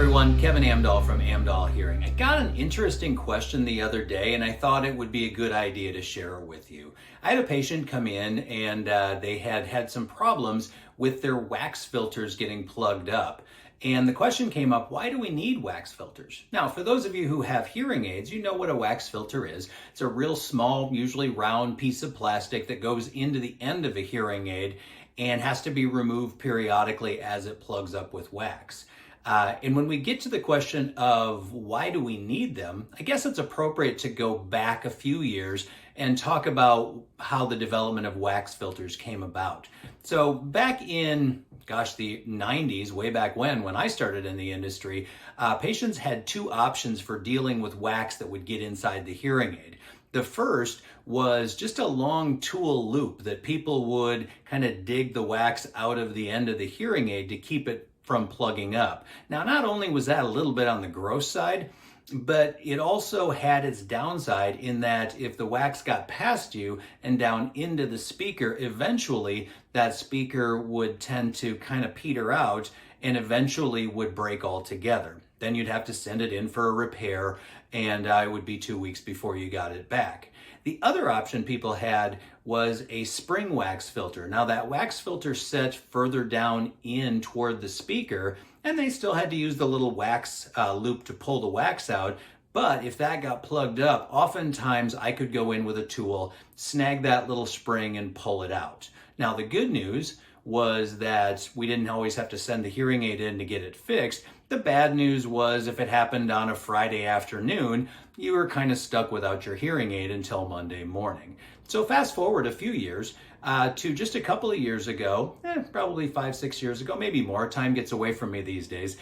everyone, Kevin Amdahl from Amdahl Hearing. I got an interesting question the other day and I thought it would be a good idea to share it with you. I had a patient come in and they had some problems with their wax filters getting plugged up. And the question came up, why do we need wax filters? Now, for those of you who have hearing aids, you know what a wax filter is. It's a real small, usually round piece of plastic that goes into the end of a hearing aid and has to be removed periodically as it plugs up with wax. And when we get to the question of why do we need them, I guess it's appropriate to go back a few years and talk about how the development of wax filters came about. So back in, the 90s, way back when I started in the industry, patients had two options for dealing with wax that would get inside the hearing aid. The first was just a long tool loop that people would kind of dig the wax out of the end of the hearing aid to keep it from plugging up. Now, not only was that a little bit on the gross side, but it also had its downside in that if the wax got past you and down into the speaker, eventually that speaker would tend to kind of peter out and eventually would break altogether. Then you'd have to send it in for a repair, and it would be 2 weeks before you got it back. The other option people had was a spring wax filter. Now that wax filter set further down in toward the speaker, and they still had to use the little wax loop to pull the wax out. But if that got plugged up, oftentimes I could go in with a tool, snag that little spring and pull it out. Now the good news was that we didn't always have to send the hearing aid in to get it fixed. The bad news was if it happened on a Friday afternoon, you were kind of stuck without your hearing aid until Monday morning. So fast forward a few years to just a couple of years ago, probably 5-6 years ago, maybe more, time gets away from me these days,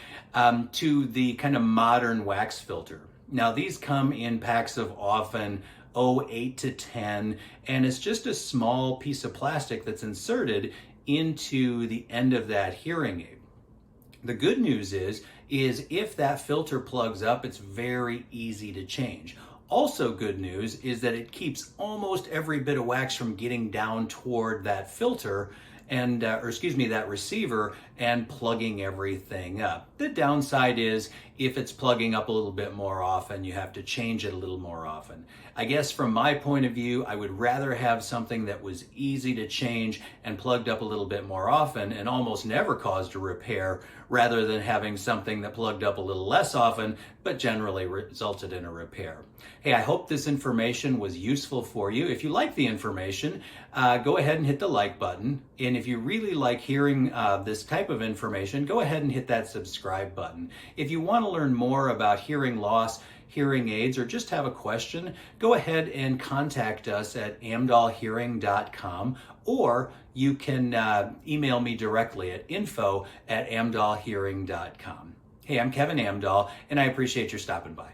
to the kind of modern wax filter. Now these come in packs of often 8 to 10, and it's just a small piece of plastic that's inserted into the end of that hearing aid. The good news is if that filter plugs up, it's very easy to change. Also good news is that it keeps almost every bit of wax from getting down toward that filter and, that receiver and plugging everything up. The downside is if it's plugging up a little bit more often, you have to change it a little more often. I guess from my point of view, I would rather have something that was easy to change and plugged up a little bit more often and almost never caused a repair, rather than having something that plugged up a little less often, but generally resulted in a repair. Hey, I hope this information was useful for you. If you like the information, go ahead and hit the like button. And if you really like hearing this type of information, go ahead and hit that subscribe button. If you want to learn more about hearing loss, hearing aids, or just have a question, go ahead and contact us at amdahlhearing.com, or you can email me directly at info@amdahlhearing.com. Hey, I'm Kevin Amdahl, and I appreciate your stopping by.